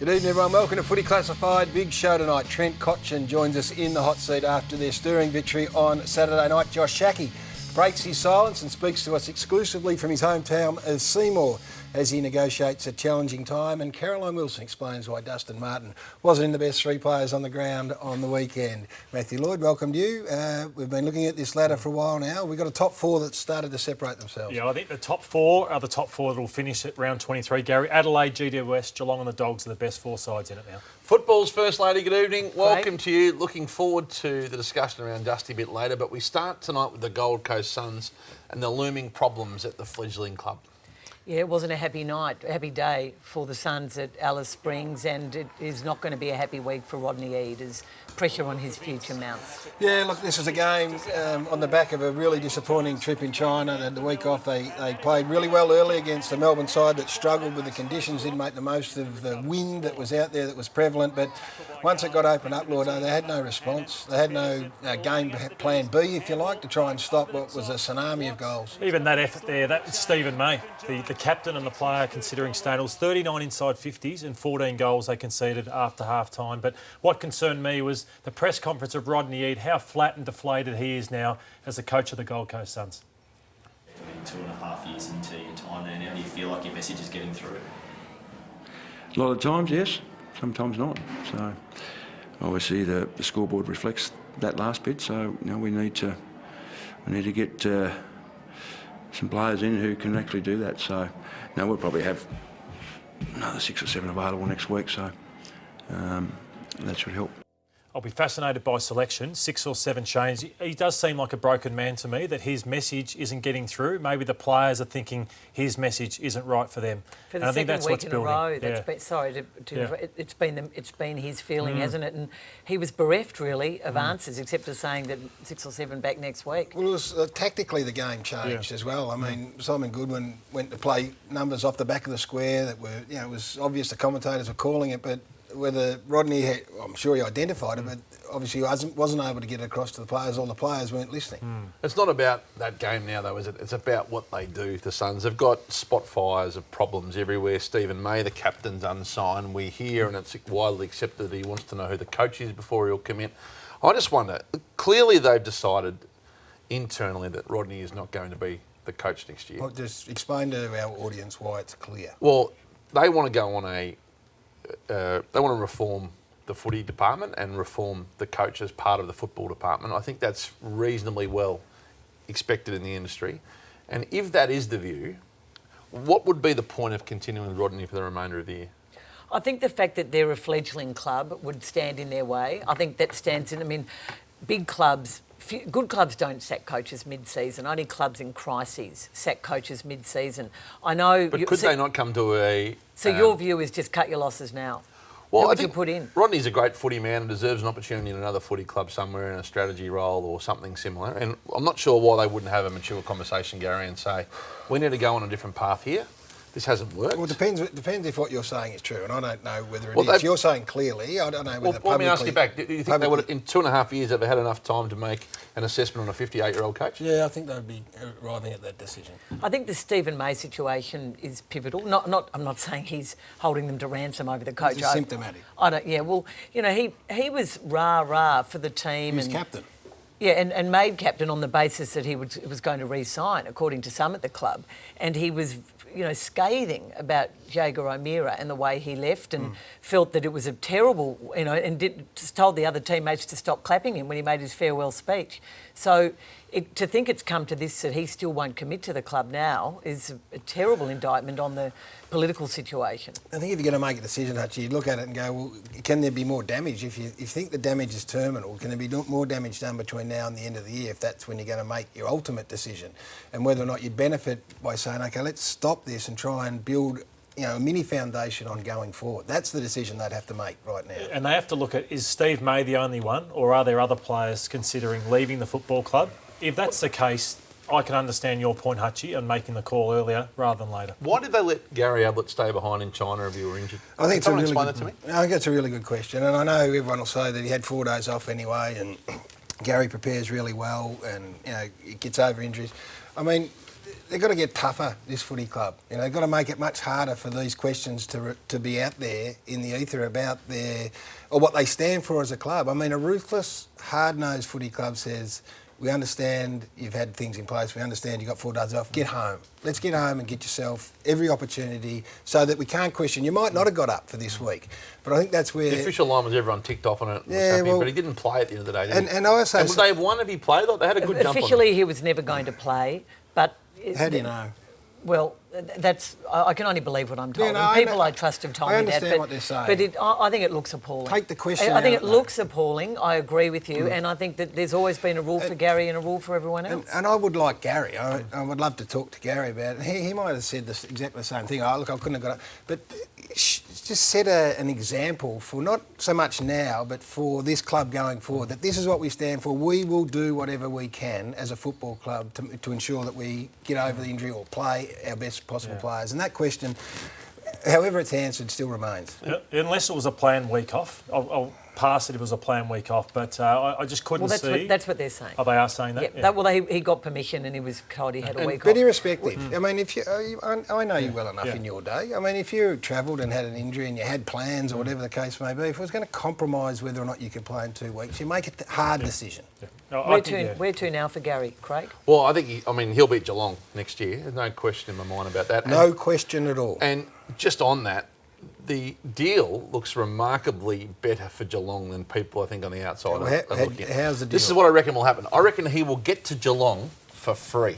Good evening, everyone. Welcome to Footy Classified. Big show tonight. Trent Cotchin joins us in the hot seat after their stirring victory on Saturday night. Josh Schache breaks his silence and speaks to us exclusively from his hometown of Seymour as he negotiates a challenging time. And Caroline Wilson explains why Dustin Martin wasn't in the best three players on the ground on the weekend. Matthew Lloyd, welcome to you. We've been looking at this ladder for a while now. We've got a top four that started to separate themselves. Yeah, I think the top four are the top four that will finish at round 23. Gary, Adelaide, GWS, Geelong and the Dogs are the best four sides in it now. Football's First Lady, good evening. Welcome to you. Looking forward to the discussion around Dusty a bit later, but we start tonight with the Gold Coast Suns and the looming problems at the fledgling club. Yeah, it wasn't a happy night, a happy day for the Suns at Alice Springs, and it is not going to be a happy week for Rodney Eade as pressure on his future mounts. Yeah, look, this was a game on the back of a really disappointing trip in China, and the week off they played really well early against the Melbourne side that struggled with the conditions, didn't make the most of the wind that was out there that was prevalent, but once it got opened up, Lord, they had no response. They had no game plan B, if you like, to try and stop what was a tsunami of goals. Even that effort there, that was Stephen May, the captain and the player considering Staples. 39 inside 50s and 14 goals they conceded after half-time. But what concerned me was the press conference of Rodney Eade, how flat and deflated he is now as the coach of the Gold Coast Suns. 2.5 years into your time now, do you feel like your message is getting through? A lot of times, yes. Sometimes not. So obviously the scoreboard reflects that last bit. So we need to get some players in who can actually do that. So we'll probably have another 6 or 7 available next week. So that should help. I'll be fascinated by selection, 6 or 7 changes. He does seem like a broken man to me, that his message isn't getting through. Maybe the players are thinking his message isn't right for them. For the second week in a row, it's been his feeling, hasn't it? And he was bereft, really, of answers, except for saying that 6 or 7 back next week. Well, it was, tactically the game changed as well. I mean, Simon Goodwin went to play numbers off the back of the square that were, it was obvious the commentators were calling it, but whether Rodney had, I'm sure he identified it, but obviously he wasn't able to get it across to the players, or the players weren't listening. It's not about that game now, though, is it? It's about what they do, the Suns. They've got spot fires of problems everywhere. Stephen May, the captain's unsigned. We hear, and it's widely accepted, that he wants to know who the coach is before he'll commit. I just wonder, clearly they've decided internally that Rodney is not going to be the coach next year. Well, just explain to our audience why it's clear. Well, they want to go on they want to reform the footy department and reform the coach as part of the football department. I think that's reasonably well expected in the industry. And if that is the view, what would be the point of continuing with Rodney for the remainder of the year? I think the fact that they're a fledgling club would stand in their way. I think that stands in... I mean, big clubs... Good clubs don't sack coaches mid-season. Only clubs in crises sack coaches mid-season. I know... But could they not come to a... So your view is just cut your losses now? Well, I think put in. Rodney's a great footy man and deserves an opportunity in another footy club somewhere in a strategy role or something similar. And I'm not sure why they wouldn't have a mature conversation, Gary, and say, we need to go on a different path here. This hasn't worked. Well, it depends if what you're saying is true, and I don't know whether it is. You're saying clearly. I don't know whether Let me ask you back. Do you think they would, in 2.5 years, have had enough time to make an assessment on a 58-year-old coach? Yeah, I think they'd be arriving at that decision. I think the Stephen May situation is pivotal. I'm not saying he's holding them to ransom over the coach. It's symptomatic. He was rah-rah for the team. He was captain. Yeah, and made captain on the basis that he was going to re-sign, according to some at the club. And he was, scathing about Jaeger O'Meara and the way he left, and felt that it was a terrible, and told the other teammates to stop clapping him when he made his farewell speech. So to think it's come to this, that he still won't commit to the club now, is a terrible indictment on the political situation. I think if you're going to make a decision, Hutchie, you look at it and go, well, can there be more damage? If you think the damage is terminal, can there be more damage done between now and the end of the year, if that's when you're going to make your ultimate decision? And whether or not you'd benefit by saying, OK, let's stop this and try and build a mini foundation on going forward. That's the decision they'd have to make right now. And they have to look at, is Steve May the only one, or are there other players considering leaving the football club? If that's the case, I can understand your point, Hutchie, and making the call earlier rather than later. Why did they let Gary Ablett stay behind in China if he were injured? I think Can someone explain that to me? I think it's a really good question, and I know everyone will say that he had 4 days off anyway, and Gary prepares really well, and he gets over injuries. I mean, they've got to get tougher, this footy club. You know, they've got to make it much harder for these questions to be out there in the ether about or what they stand for as a club. I mean, a ruthless, hard-nosed footy club says, we understand you've had things in place, we understand you've got 4 days off, get home. Let's get home and get yourself every opportunity so that we can't question. You might not have got up for this week, but I think that's where... The official line was everyone ticked off on it, was Yeah, happy, well- but he didn't play at the end of the day, did he? And I also... And would they have won if he played? They had a good jump on Officially, him. he was never going to play, but... How do you know? Well, I can only believe what I'm told. Yeah, no, and people I trust have told I me that. understand what they're saying. But I think it looks appalling. Take the question I think out, it though. looks appalling. I agree with you. And I think that there's always been a rule for Gary and a rule for everyone else. And I would like Gary. I would love to talk to Gary about it. He might have said exactly the same thing. Oh, look, I couldn't have got up. But just set an example for not so much now, but for this club going forward, that this is what we stand for. We will do whatever we can as a football club to ensure that we get over the injury or play our best possible players. And that question, however it's answered, still remains. Unless it was a planned week off. I'll pass it if it was a planned week off, but I just couldn't see... That's what they're saying. Oh, they are saying that? Yeah. He got permission and he was told he had a week off. But irrespective, I mean, if you, I know you well enough in your day. I mean, if you travelled and had an injury and you had plans or whatever the case may be, if it was going to compromise whether or not you could play in 2 weeks, you make a hard decision. No, Where to now for Gary, Craig? Well, I think, he'll beat Geelong next year. There's no question in my mind about that. No question at all. And just on that, the deal looks remarkably better for Geelong than people, I think, on the outside are looking at. How's the deal? This is what I reckon will happen. I reckon he will get to Geelong for free.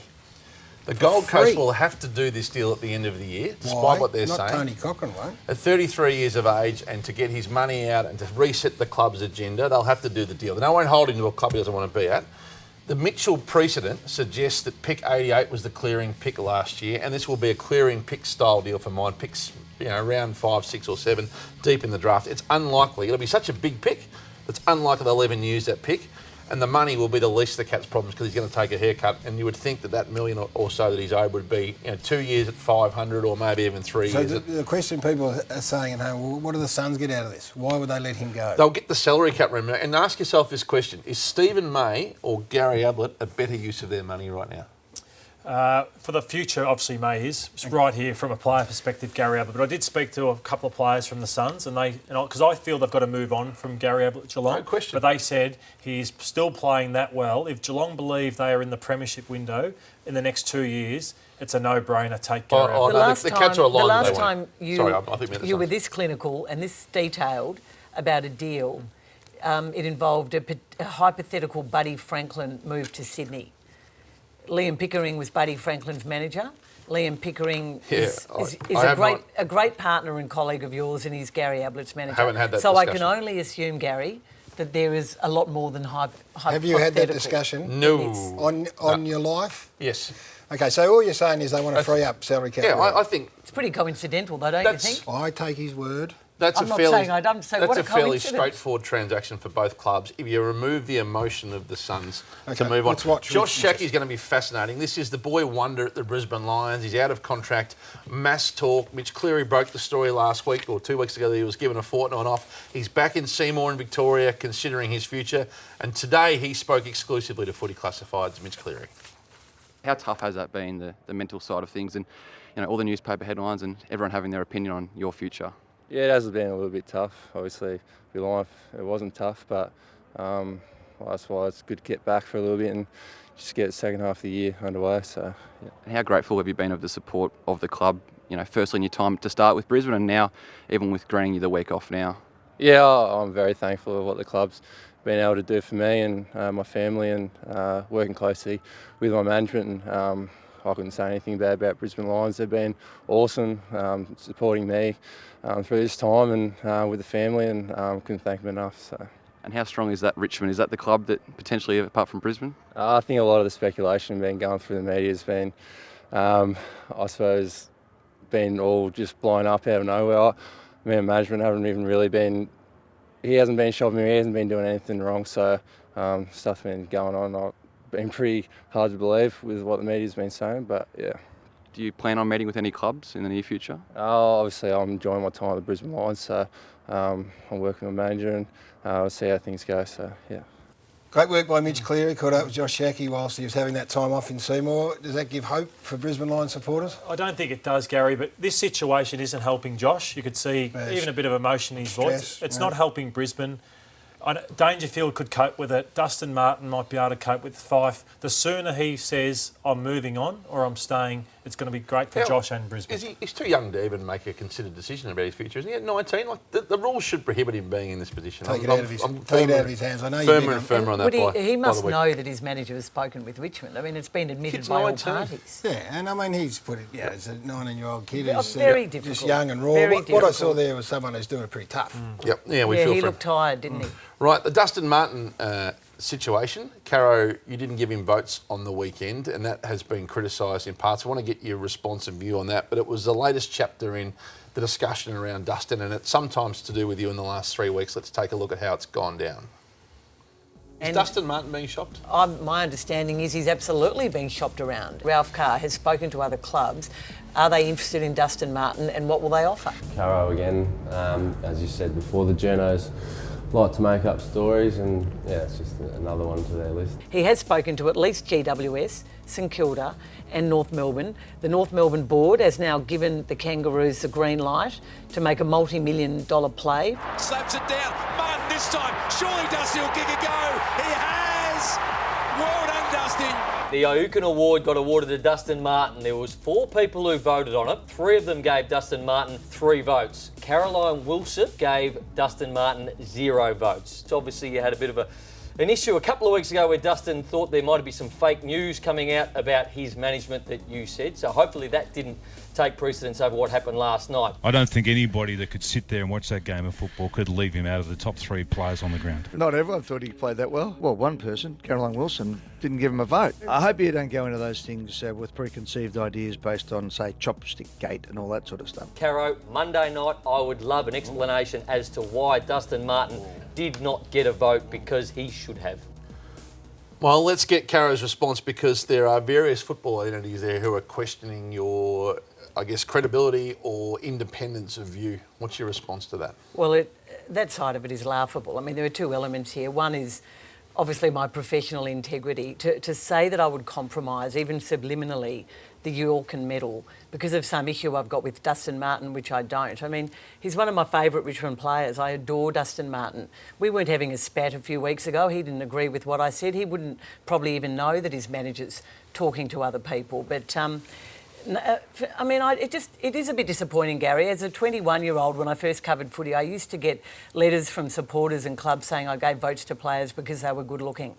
The Gold Coast will have to do this deal at the end of the year, despite what they're saying. Not Tony Cochrane won't. At 33 years of age, and to get his money out and to reset the club's agenda, they'll have to do the deal. They won't hold him to a club he doesn't want to be at. The Mitchell precedent suggests that pick 88 was the clearing pick last year, and this will be a clearing pick style deal for mine. Picks, around 5, 6 or 7 deep in the draft. It's unlikely. It'll be such a big pick that's unlikely they'll even use that pick. And the money will be the least of the Cats' problems because he's going to take a haircut. And you would think that million or so that he's owed would be 2 years at 500 or maybe even 3 years. So the question people are saying at home, well, what do the Suns get out of this? Why would they let him go? They'll get the salary cap room. And ask yourself this question. Is Stephen May or Gary Ablett a better use of their money right now? For the future, obviously May is. It's right here from a player perspective, Gary Ablett. But I did speak to a couple of players from the Suns, and because I feel they've got to move on from Gary Ablett at Geelong. No question. But they said he's still playing that well. If Geelong believe they are in the premiership window in the next 2 years, it's a no-brainer. Take Gary Ablett. The Cats are aligned. The last time you were were this clinical and this detailed about a deal, it involved a hypothetical Buddy Franklin move to Sydney. Liam Pickering was Buddy Franklin's manager. Liam Pickering is a great partner and colleague of yours, and he's Gary Ablett's manager. Haven't had that so discussion. I can only assume, Gary, that there is a lot more than hypothetical. Have you had that discussion? No. On your life? Yes. Okay, so all you're saying is they want to free up salary cap. Yeah, I think It's pretty coincidental, though, don't you think? I take his word. that's I'm not saying I don't say what a fairly coincidence. straightforward transaction for both clubs. If you remove the emotion of the Suns to Okay, move on, let's watch Josh with Shackey's going to be fascinating. This is the boy wonder at the Brisbane Lions. He's out of contract. Mass talk. Mitch Cleary broke the story last week or 2 weeks ago that he was given a fortnight off. He's back in Seymour in Victoria, considering his future. And today he spoke exclusively to Footy Classifieds, Mitch Cleary. How tough has that been, the mental side of things, and all the newspaper headlines and everyone having their opinion on your future? Yeah, it has been a little bit tough. Obviously, it wasn't tough, but that's why it's good to get back for a little bit and just get the second half of the year underway. So, yeah. And how grateful have you been of the support of the club? Firstly in your time to start with Brisbane, and now even with granting you the week off now. Yeah, I'm very thankful of what the club's been able to do for me and my family, and working closely with my management. And I couldn't say anything bad about Brisbane Lions. They've been awesome, supporting me through this time and with the family, and couldn't thank them enough. So. And how strong is that Richmond? Is that the club that potentially, apart from Brisbane? I think a lot of the speculation been going through the media has been, I suppose, been all just blown up out of nowhere. Me and management haven't even really been. He hasn't been shoving me. He hasn't been doing anything wrong. So stuff's been going on. I've been pretty hard to believe with what the media's been saying, but yeah. Do you plan on meeting with any clubs in the near future? Obviously, I'm enjoying my time at the Brisbane Lions, so I'm working with my manager and we'll see how things go. So yeah. Great work by Mitch Cleary, caught up with Josh Shackey whilst he was having that time off in Seymour. Does that give hope for Brisbane Lions supporters? I don't think it does, Gary, but this situation isn't helping Josh. You could see even a bit of emotion in his voice. It's not helping Brisbane. Dangerfield could cope with it. Dustin Martin might be able to cope with Fife. The sooner he says, I'm moving on or I'm staying, it's going to be great for Josh and Brisbane. He's too young to even make a considered decision about his future, isn't he? At 19, like the rules should prohibit him being in this position. Take it out of his hands. I know firmer and firmer on that. He must know that his manager has spoken with Richmond. I mean, it's been admitted by all parties. Yeah, and I mean, he's put it, as a 19-year-old kid who's very difficult. just young and raw. What I saw there was someone who's doing it pretty tough. Yep. Yeah, we feel he for looked tired, didn't he? Right, the Dustin Martin situation. Caro, you didn't give him votes on the weekend, and that has been criticised in parts. I want to get your response and view on that, but it was the latest chapter in the discussion around Dustin, and it's sometimes to do with you in the last 3 weeks. Let's take a look at how it's gone down. Is Dustin Martin being shopped? My understanding is he's absolutely being shopped around. Ralph Carr has spoken to other clubs. Are they interested in Dustin Martin, and what will they offer? Caro again, as you said before, the journos like to make up stories, and it's just another one to their list. He has spoken to at least GWS, St Kilda and North Melbourne. The North Melbourne board has now given the Kangaroos the green light to make a multi-million-dollar play. Slaps it down. Martin this time. Surely Dusty will kick a go. He has. Well done, Dusty. The Ayukin Award got awarded to Dustin Martin. There was 4 people who voted on it. 3 of them gave Dustin Martin 3 votes. Caroline Wilson gave Dustin Martin 0 votes. So obviously you had a bit of an issue a couple of weeks ago where Dustin thought there might be some fake news coming out about his management that you said. So hopefully that didn't take precedence over what happened last night. I don't think anybody that could sit there and watch that game of football could leave him out of the top 3 players on the ground. Not everyone thought he played that well. Well, one person, Caroline Wilson, didn't give him a vote. I hope you don't go into those things with preconceived ideas based on, say, chopstick gate and all that sort of stuff. Caro, Monday night, I would love an explanation as to why Dustin Martin did not get a vote, because he should have. Well, let's get Caro's response, because there are various football entities there who are questioning your, I guess, credibility or independence of view. What's your response to that? Well, that side of it is laughable. I mean, there are 2 elements here. One is obviously my professional integrity. To say that I would compromise, even subliminally, the Yorkin medal because of some issue I've got with Dustin Martin, which I don't. I mean, he's one of my favourite Richmond players. I adore Dustin Martin. We weren't having a spat a few weeks ago. He didn't agree with what I said. He wouldn't probably even know that his manager's talking to other people. But I mean, it is a bit disappointing, Gary. As a 21-year-old, when I first covered footy, I used to get letters from supporters and clubs saying I gave votes to players because they were good looking.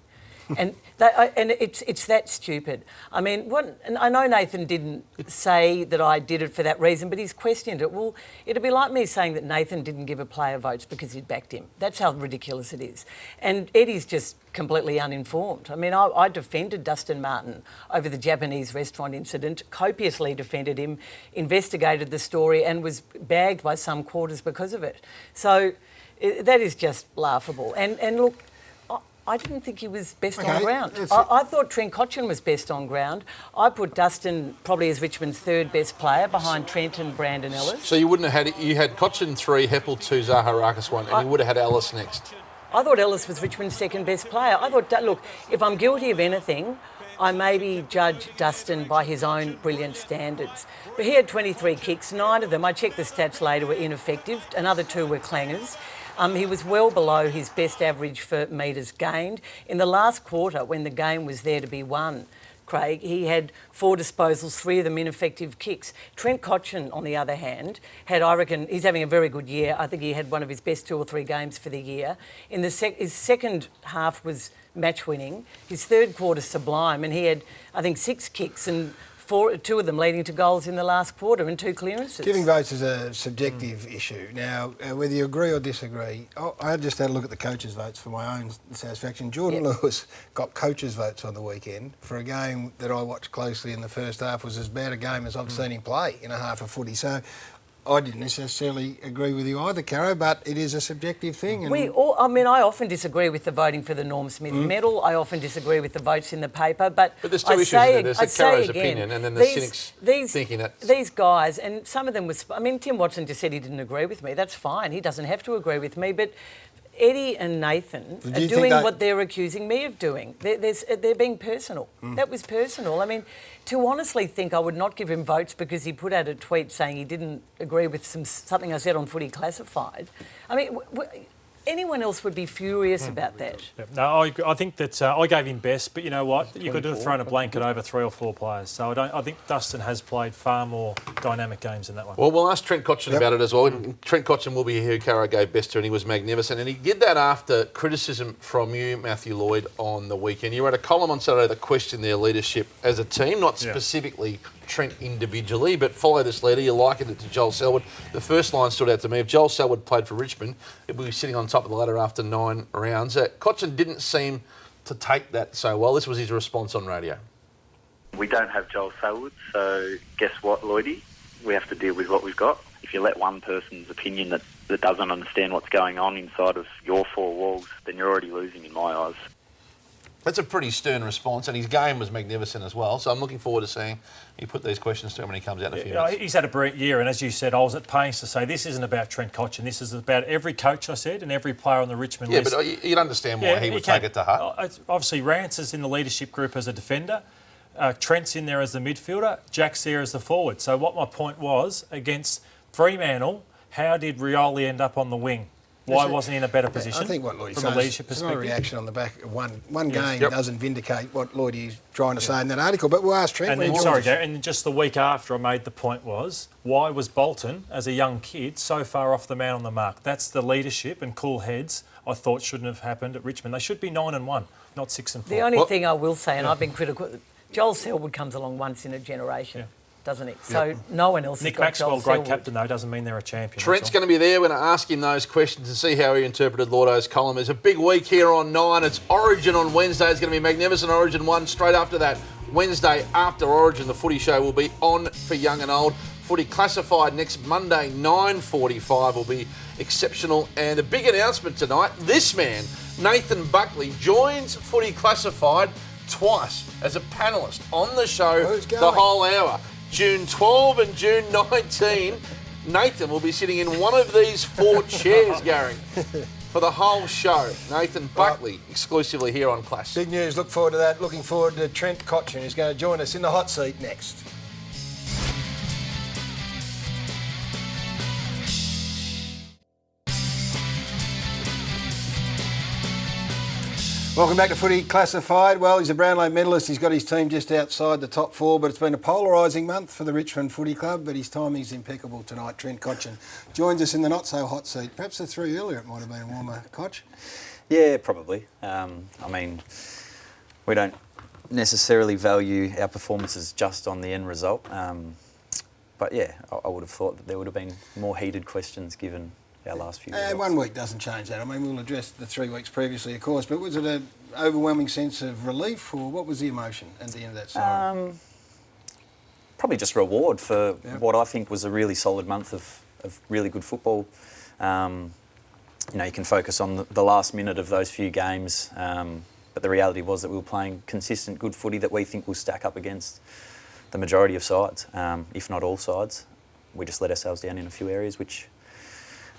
And it's that stupid. I mean, and I know Nathan didn't say that I did it for that reason, but he's questioned it. Well, it'd be like me saying that Nathan didn't give a player votes because he'd backed him. That's how ridiculous it is. And Eddie's just completely uninformed. I mean, I defended Dustin Martin over the Japanese restaurant incident, copiously defended him, investigated the story and was bagged by some quarters because of it. So that is just laughable. And look, I didn't think he was best on ground. I thought Trent Cotchin was best on ground. I put Dustin probably as Richmond's 3rd best player behind Trent and Brandon Ellis. So you wouldn't have had, you had Cotchin 3, Heppel 2, Zaharakis 1, and you would have had Ellis next. I thought Ellis was Richmond's 2nd best player. I thought, look, if I'm guilty of anything, I maybe judge Dustin by his own brilliant standards. But he had 23 kicks, 9 of them, I checked the stats later, were ineffective. Another 2 were clangers. He was well below his best average for metres gained. In the last quarter, when the game was there to be won, Craig, he had 4 disposals, 3 of them ineffective kicks. Trent Cotchin, on the other hand, I reckon, he's having a very good year. I think he had one of his best 2 or 3 games for the year. His second half was match-winning. His 3rd quarter sublime, and he had, I think, 6 kicks and 2 of them leading to goals in the last quarter and 2 clearances. Giving votes is a subjective issue. Now, whether you agree or disagree, I just had a look at the coaches' votes for my own satisfaction. Jordan Lewis got coaches' votes on the weekend for a game that I watched closely in the first half. Was as bad a game as I've seen him play in a half of footy. So I didn't necessarily agree with you either, Caro, but it is a subjective thing. And I often disagree with the voting for the Norm Smith medal. I often disagree with the votes in the paper. But there's 2 issues there. There's Caro's opinion and then the cynics thinking that... These guys, and some of them was... I mean, Tim Watson just said he didn't agree with me. That's fine. He doesn't have to agree with me. But Eddie and Nathan Do are you doing think what they're accusing me of doing. They're being personal. That was personal. I mean, to honestly think I would not give him votes because he put out a tweet saying he didn't agree with something I said on Footy Classified. I mean, anyone else would be furious about that. Yeah. No, I think that I gave him best, but you know what? You could have thrown a blanket over 3 or 4 players. So I think Dustin has played far more dynamic games in that one. Well, we'll ask Trent Cotchin about it as well. And Trent Cotchin will be here, who Caro gave best to, and he was magnificent. And he did that after criticism from you, Matthew Lloyd, on the weekend. You wrote a column on Saturday that questioned their leadership as a team, not specifically Trent individually, but follow this leader. You likened it to Joel Selwood. The first line stood out to me. If Joel Selwood played for Richmond, it would be sitting on top of the ladder after 9 rounds. Cotchin didn't seem to take that so well. This was his response on radio. We don't have Joel Selwood, so guess what, Lloydie? We have to deal with what we've got. If you let one person's opinion that doesn't understand what's going on inside of your 4 walls, then you're already losing in my eyes. That's a pretty stern response, and his game was magnificent as well. So I'm looking forward to seeing you put these questions to him when he comes out in a few minutes. He's had a brilliant year, and as you said, I was at pains to say this isn't about Trent Cotchin. This is about every coach, I said, and every player on the Richmond list. Yeah, but you'd understand why he would take it to heart. Obviously, Rance is in the leadership group as a defender. Trent's in there as the midfielder. Jack's there as the forward. So what my point was, against Fremantle, how did Rioli end up on the wing? Why wasn't he in a better position? I think what Lloyd from a leadership it's perspective? not a reaction on the back of one game doesn't vindicate what Lloyd is trying to say in that article. But we'll ask Trent. And then, sorry, Gary, and just the week after I made the point was, why was Bolton, as a young kid, so far off the man on the mark? That's the leadership and cool heads I thought shouldn't have happened at Richmond. They should be 9-1, not 6-4. The only thing I will say, and I've been critical, Joel Selwood comes along once in a generation. Doesn't it? So no one else Nick has got Maxwell, Joel great Selwood. captain, though, doesn't mean they're a champion. Trent's going to be there. We're going to ask him those questions and see how he interpreted Lordo's column. It's a big week here on 9. It's Origin on Wednesday. It's going to be magnificent. Origin 1 straight after that. Wednesday after Origin, the footy show will be on for young and old. Footy Classified next Monday, 9:45 will be exceptional. And a big announcement tonight. This man, Nathan Buckley, joins Footy Classified twice as a panellist on the show the whole hour. June 12 and June 19, Nathan will be sitting in one of these 4 chairs, Gary, for the whole show. Nathan Buckley, exclusively here on Class. Big news, look forward to that. Looking forward to Trent Cotchin, who's going to join us in the hot seat next. Welcome back to Footy Classified. Well, he's a Brownlow medalist. He's got his team just outside the top 4, but it's been a polarising month for the Richmond Footy Club, but his timing's impeccable tonight. Trent Cotchin joins us in the not-so-hot seat. Perhaps the 3 earlier it might have been a warmer, Cotch. Yeah, probably. I mean, we don't necessarily value our performances just on the end result. But yeah, I would have thought that there would have been more heated questions given our last few results. 1 week doesn't change that. I mean, we'll address the 3 weeks previously, of course, but was it an overwhelming sense of relief, or what was the emotion at the end of that story? Probably just reward for what I think was a really solid month of really good football. You know, you can focus on the last minute of those few games, but the reality was that we were playing consistent good footy that we think will stack up against the majority of sides, if not all sides. We just let ourselves down in a few areas, which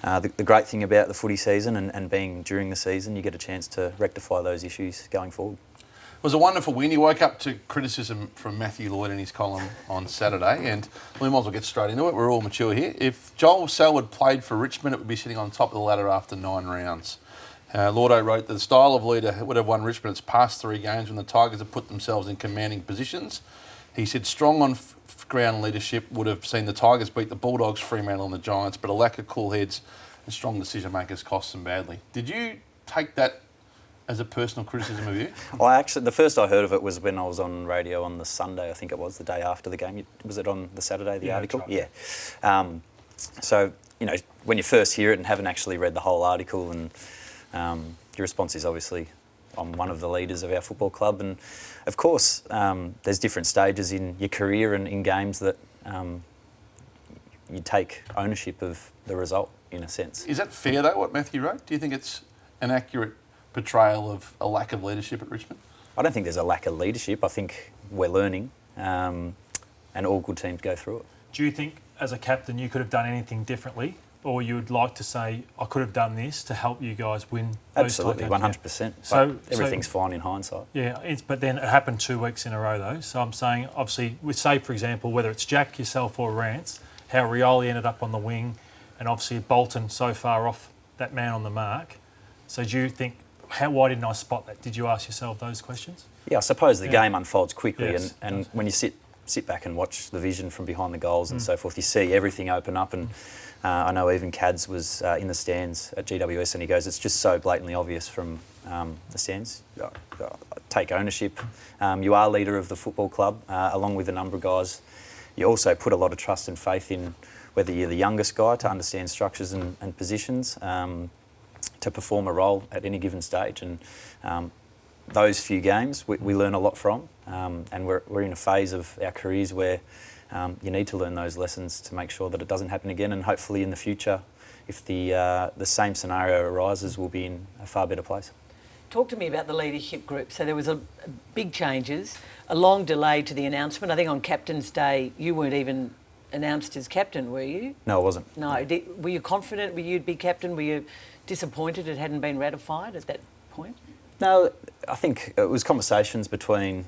the great thing about the footy season and being during the season, you get a chance to rectify those issues going forward. It was a wonderful win. He woke up to criticism from Matthew Lloyd in his column on Saturday, and we might as well get straight into it. We're all mature here. If Joel Selwood played for Richmond, it would be sitting on top of the ladder after 9 rounds. Lordo wrote that the style of leader would have won Richmond its past 3 games when the Tigers have put themselves in commanding positions. He said strong on-ground leadership would have seen the Tigers beat the Bulldogs, Fremantle and the Giants, but a lack of cool heads and strong decision-makers cost them badly. Did you take that as a personal criticism of you? Well, actually, the first I heard of it was when I was on radio on the Sunday, I think it was, the day after the game. Was it on the Saturday, the article? Right. Yeah. So, you know, when you first hear it and haven't actually read the whole article, and your response is obviously, I'm one of the leaders of our football club, and of course there's different stages in your career and in games that you take ownership of the result, in a sense. Is that fair, though, what Matthew wrote? Do you think it's an accurate portrayal of a lack of leadership at Richmond? I don't think there's a lack of leadership. I think we're learning, and all good teams go through it. Do you think, as a captain, you could have done anything differently, or you would like to say, I could have done this to help you guys win those Absolutely, type games? 100%. So But everything's fine in hindsight. Yeah, but then it happened 2 weeks in a row though. So I'm saying, obviously, with say for example, whether it's Jack, yourself, or Rance, how Rioli ended up on the wing, and obviously Bolton so far off that man on the mark. So do you think, why didn't I spot that? Did you ask yourself those questions? Yeah, I suppose the game unfolds quickly, Yes. and when you sit back and watch the vision from behind the goals and so forth, you see everything open up. And I know even Cads was in the stands at GWS, and he goes, it's just so blatantly obvious from the stands. Take ownership. You are leader of the football club, along with a number of guys. You also put a lot of trust and faith in whether you're the youngest guy to understand structures and positions, to perform a role at any given stage. And those few games we learn a lot from, and we're in a phase of our careers where you need to learn those lessons to make sure that it doesn't happen again, and hopefully in the future, if the same scenario arises, we'll be in a far better place. Talk to me about the leadership group. So there was a big changes, a long delay to the announcement. I think on Captain's Day you weren't even announced as captain, were you? No, I wasn't. No. Were you confident you'd be captain? Were you disappointed it hadn't been ratified at that point? No, I think it was conversations between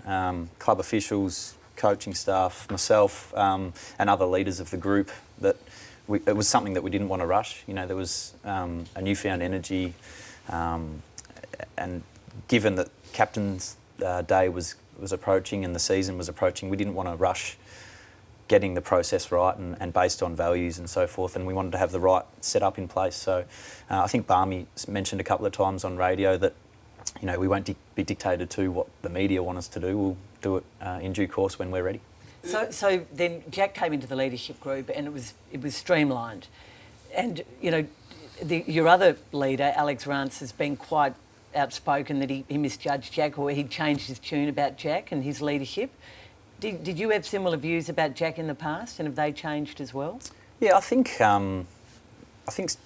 club officials, coaching staff, myself, and other leaders of the group that it was something that we didn't want to rush. You know, there was a newfound energy, and given that Captain's Day was approaching and the season was approaching, we didn't want to rush getting the process right and based on values and so forth, and we wanted to have the right setup in place. So I think Barmy mentioned a couple of times on radio that, you know, we won't be dictated to what the media want us to do. We'll do it in due course when we're ready. So then Jack came into the leadership group and it was streamlined. And, you know, your other leader, Alex Rance, has been quite outspoken that he misjudged Jack, or he'd changed his tune about Jack and his leadership. Did you have similar views about Jack in the past, and have they changed as well? Yeah, I think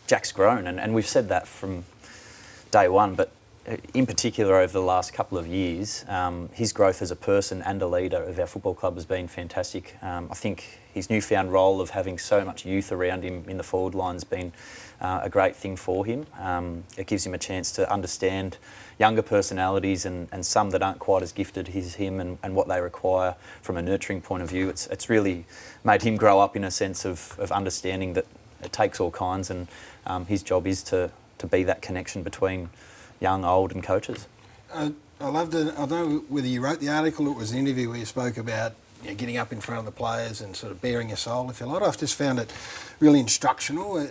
Jack's grown, and we've said that from day one, but in particular over the last couple of years, his growth as a person and a leader of our football club has been fantastic. I think his newfound role of having so much youth around him in the forward line has been a great thing for him. It gives him a chance to understand younger personalities and some that aren't quite as gifted as him and what they require from a nurturing point of view. It's really made him grow up in a sense of understanding that it takes all kinds, and his job is to be that connection between young, old and coaches. I loved it. I don't know whether you wrote the article or it was an interview where you spoke about, you know, getting up in front of the players and sort of bearing your soul, if you like. I've just found it really instructional.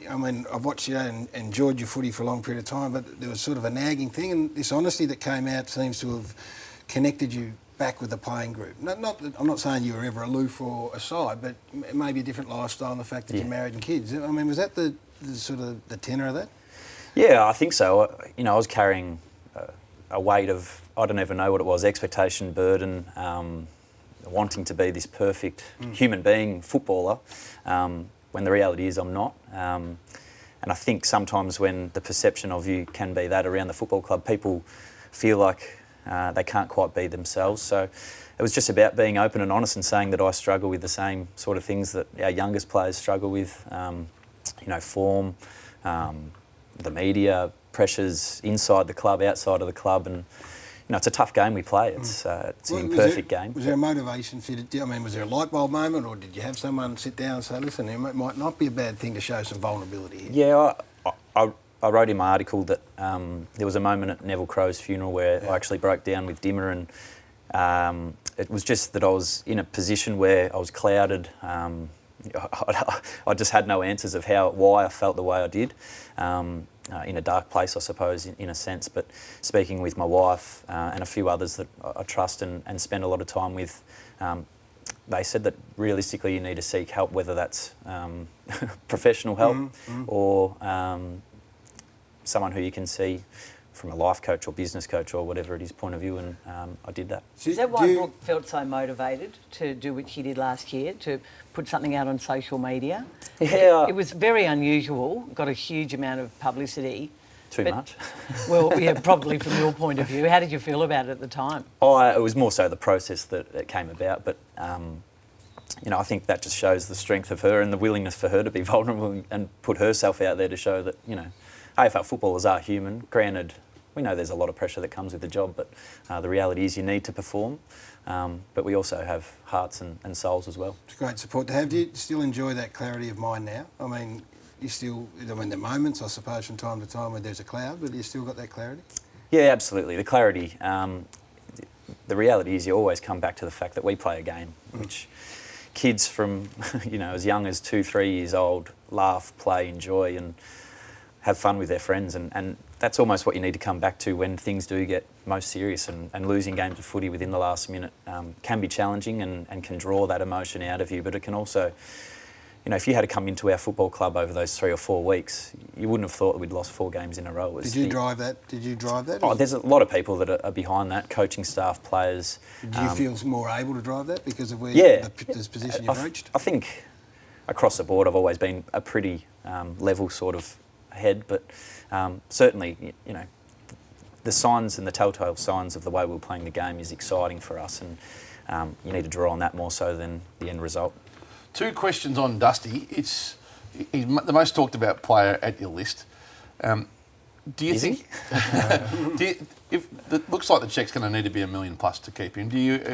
I mean, I've watched you and enjoyed your footy for a long period of time, but there was sort of a nagging thing, and this honesty that came out seems to have connected you back with the playing group. I'm not saying you were ever aloof or aside, but maybe a different lifestyle and the fact that you're married and kids. I mean, was that the sort of the tenor of that? Yeah, I think so. You know, I was carrying a weight of, I don't even know what it was, expectation, burden, wanting to be this perfect human being footballer, when the reality is I'm not. And I think sometimes when the perception of you can be that around the football club, people feel like they can't quite be themselves. So it was just about being open and honest and saying that I struggle with the same sort of things that our youngest players struggle with, you know, form, the media, pressures inside the club, outside of the club, and you know, it's a tough game we play. It's an imperfect game. Was there a motivation for you? I mean, was there a light bulb moment, or did you have someone sit down and say, listen, it might not be a bad thing to show some vulnerability here? Yeah, I wrote in my article that there was a moment at Neville Crow's funeral where I actually broke down with Dimmer, and it was just that I was in a position where I was clouded. I just had no answers of why I felt the way I did. In a dark place, I suppose, in a sense. But speaking with my wife and a few others that I trust and spend a lot of time with, they said that realistically you need to seek help, whether that's professional help or someone who you can see from a life coach or business coach or whatever it is point of view, and I did that. Is that why Brooke felt so motivated to do what she did last year, to put something out on social media? Yeah. It was very unusual, got a huge amount of publicity. Too much? Well, yeah, probably from your point of view. How did you feel about it at the time? It was more so the process that it came about, but I think that just shows the strength of her and the willingness for her to be vulnerable and put herself out there to show that, AFL footballers are human. Granted, we know there's a lot of pressure that comes with the job, but the reality is you need to perform. But we also have hearts and souls as well. It's great support to have. Do you still enjoy that clarity of mind now? I mean, there are moments, I suppose, from time to time where there's a cloud, but you still got that clarity? Yeah, absolutely. The clarity, the reality is you always come back to the fact that we play a game, which kids from, as young as 2, 3 years old laugh, play, enjoy and have fun with their friends. And that's almost what you need to come back to when things do get most serious, and losing games of footy within the last minute can be challenging and can draw that emotion out of you, but it can also, if you had to come into our football club over those 3 or 4 weeks, you wouldn't have thought that we'd lost 4 games in a row. Did you drive that? Oh, there's a lot of people that are behind that, coaching staff, players. Do you feel more able to drive that because of where the position you've reached? I think across the board I've always been a pretty level sort of head, but certainly, the signs and the telltale signs of the way we're playing the game is exciting for us, and you need to draw on that more so than the end result. 2 questions on Dusty. He's the most talked about player at your list. Do you think? If it looks like the cheque's going to need to be $1 million plus to keep him,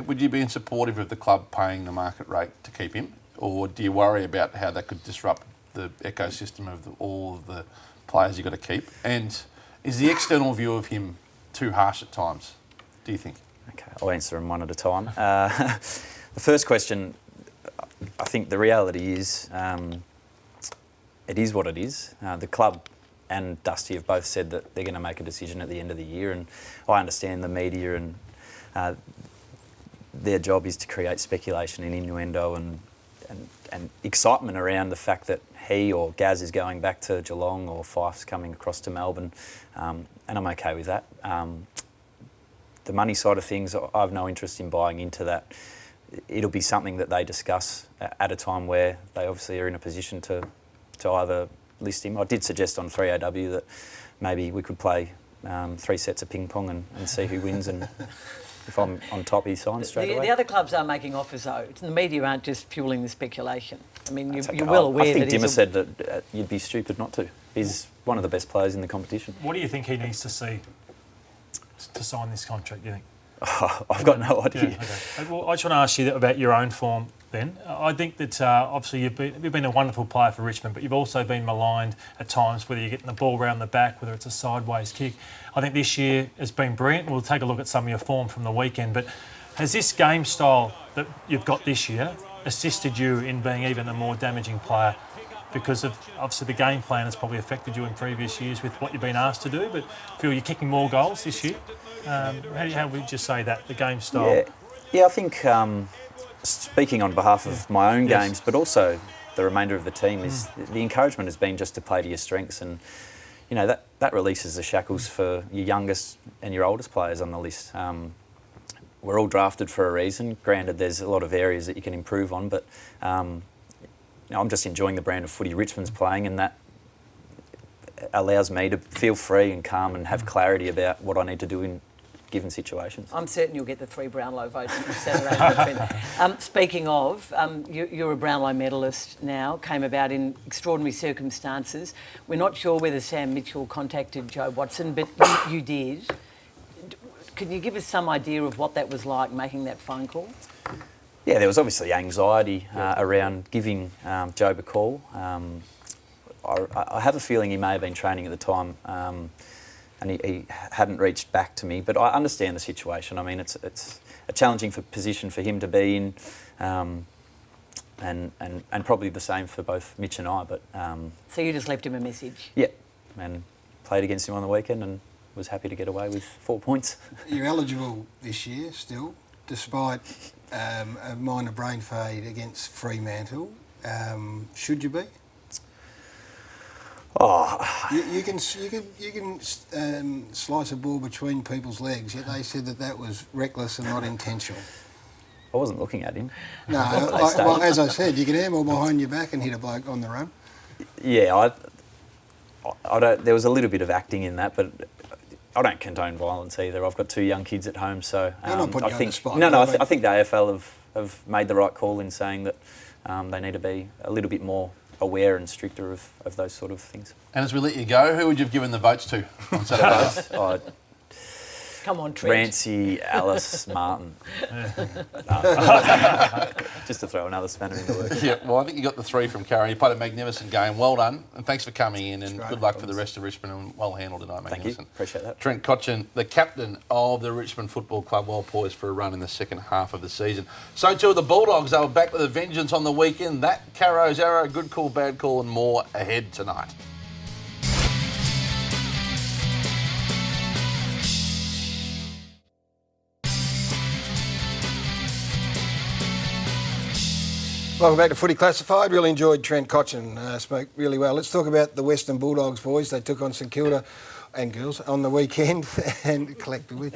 would you be supportive of the club paying the market rate to keep him, or do you worry about how that could disrupt the ecosystem of all of the players you've got to keep? And is the external view of him too harsh at times, do you think? Okay, I'll answer them one at a time. The first question, I think the reality is it is what it is. The club and Dusty have both said that they're going to make a decision at the end of the year, and I understand the media and their job is to create speculation and innuendo and excitement around the fact that he or Gaz is going back to Geelong or Fife's coming across to Melbourne, and I'm okay with that. The money side of things, I have no interest in buying into that. It'll be something that they discuss at a time where they obviously are in a position to either list him. I did suggest on 3AW that maybe we could play 3 sets of ping pong and see who wins, and if I'm on top, he signs straight away. The other clubs are making offers, though. The media aren't just fueling the speculation. I mean, you're well aware that I think Dimmer said that you'd be stupid not to. He's one of the best players in the competition. What do you think he needs to see to sign this contract, do you think? Oh, I've got no idea. Yeah, okay. Well, I just want to ask you about your own form then. I think that obviously you've been a wonderful player for Richmond, but you've also been maligned at times, whether you're getting the ball round the back, whether it's a sideways kick. I think this year has been brilliant. We'll take a look at some of your form from the weekend, but has this game style that you've got this year assisted you in being even a more damaging player? Because of obviously the game plan has probably affected you in previous years with what you've been asked to do, but feel you're kicking more goals this year. How would you say that, the game style? Yeah, I think speaking on behalf of my own games, but also the remainder of the team, is the encouragement has been just to play to your strengths, and that releases the shackles for your youngest and your oldest players on the list. We're all drafted for a reason. Granted, there's a lot of areas that you can improve on, but I'm just enjoying the brand of footy Richmond's playing, and that allows me to feel free and calm and have clarity about what I need to do in given situations. I'm certain you'll get the 3 Brownlow votes from Saturday. Speaking of, you're a Brownlow medalist now, came about in extraordinary circumstances. We're not sure whether Sam Mitchell contacted Joe Watson, but you did. Can you give us some idea of what that was like, making that phone call? Yeah, there was obviously anxiety around giving Joe a call. I have a feeling he may have been training at the time, and he hadn't reached back to me. But I understand the situation. I mean, it's a challenging position for him to be in, and probably the same for both Mitch and I. But so you just left him a message? Yeah, and played against him on the weekend and was happy to get away with 4 points. You're eligible this year still, despite a minor brain fade against Fremantle. Should you be? Oh, you can slice a ball between people's legs. Yet they said that was reckless and not intentional. I wasn't looking at him. No, well, as I said, you can handball behind your back and hit a bloke on the run. Yeah, I don't. There was a little bit of acting in that, but I don't condone violence either. I've got 2 young kids at home, so I think I think the AFL have made the right call in saying that they need to be a little bit more aware and stricter of those sort of things. And as we let you go, who would you have given the votes to on Saturday? Come on, Trent. Rancy, Alice, Martin. Just to throw another spanner in the works. Yeah, well, I think you got the 3 from Karen. You played a magnificent game. Well done, and thanks for coming in, and good luck for the rest of Richmond, and well handled tonight, magnificent. Thank you, appreciate that. Trent Cotchin, the captain of the Richmond Football Club, well poised for a run in the second half of the season. So too are the Bulldogs. They were back with a vengeance on the weekend. That, Caro's arrow, good call, bad call, and more ahead tonight. Welcome back to Footy Classified. Really enjoyed Trent Cotchin. Spoke really well. Let's talk about the Western Bulldogs, boys. They took on St Kilda and girls on the weekend and collectively.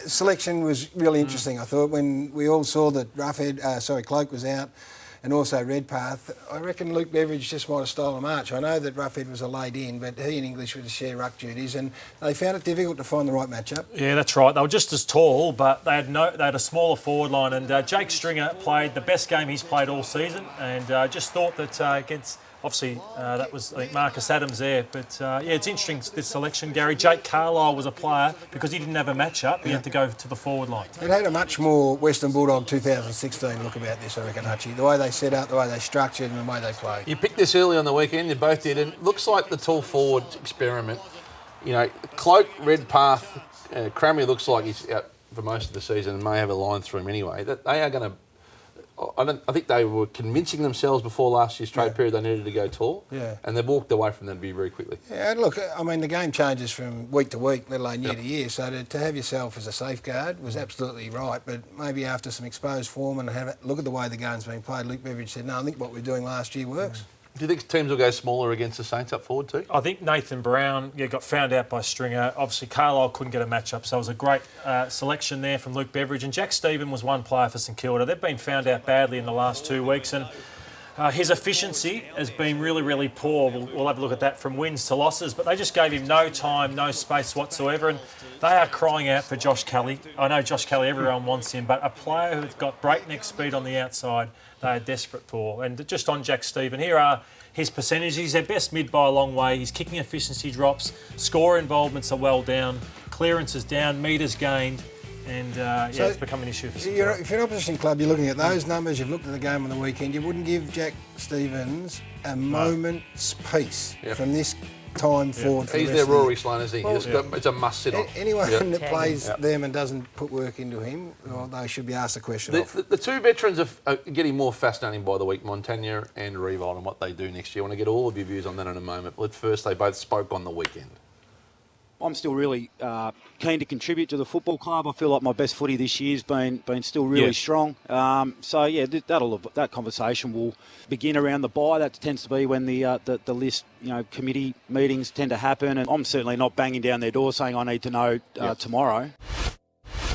Selection was really interesting, I thought, when we all saw that Cloak was out and also Redpath. I reckon Luke Beveridge just might have stolen a march. I know that Roughhead was a laid in, but he and English were to share ruck duties, and they found it difficult to find the right matchup. Yeah, that's right. They were just as tall, but they had a smaller forward line, and Jake Stringer played the best game he's played all season, and just thought that against... Obviously, that was, I think, Marcus Adams there. But, yeah, it's interesting, this selection, Gary. Jake Carlisle was a player, because he didn't have a matchup, he had to go to the forward line. It had a much more Western Bulldog 2016 look about this, I reckon, Hutchie. The way they set up, the way they structured, and the way they played. You picked this early on the weekend, you both did, and it looks like the tall forward experiment. You know, Cloak, Redpath, Cramley looks like he's out for most of the season and may have a line through him anyway. That they are going to... I think they were convincing themselves before last year's trade period they needed to go tall, and they've walked away from that very quickly. Yeah, look, I mean, the game changes from week to week, let alone year to year, so to have yourself as a safeguard was absolutely right, but maybe after some exposed form and have a look at the way the game's been played, Luke Beveridge said, no, I think what we're doing last year works. Do you think teams will go smaller against the Saints up forward too? I think Nathan Brown got found out by Stringer. Obviously, Carlisle couldn't get a matchup, so it was a great selection there from Luke Beveridge. And Jack Stephen was one player for St Kilda. They've been found out badly in the last 2 weeks, and his efficiency has been really, really poor. We'll have a look at that from wins to losses, but they just gave him no time, no space whatsoever, and they are crying out for Josh Kelly. I know Josh Kelly, everyone wants him, but a player who's got breakneck speed on the outside, they are desperate for. And just on Jack Stephen, here are his percentages. He's their best mid by a long way. His kicking efficiency drops, score involvements are well down, clearances down, metres gained, and so it's become an issue for St Kilda. If you're an opposition club, you're looking at those numbers, you've looked at the game on the weekend, you wouldn't give Jack Stevens a moment's peace from this time forward. He's their Rory Sloane, isn't he? Well, it's a must sit on. Anyone that plays them and doesn't put work into him, well, they should be asked the question. The two veterans are getting more fascinating by the week, Montagna and Revolt, and what they do next year. I want to get all of your views on that in a moment. But first, they both spoke on the weekend. I'm still really keen to contribute to the football club. I feel like my best footy this year's been still really strong. So yeah, that conversation will begin around the bye. That tends to be when the list, committee meetings tend to happen. And I'm certainly not banging down their door saying I need to know tomorrow.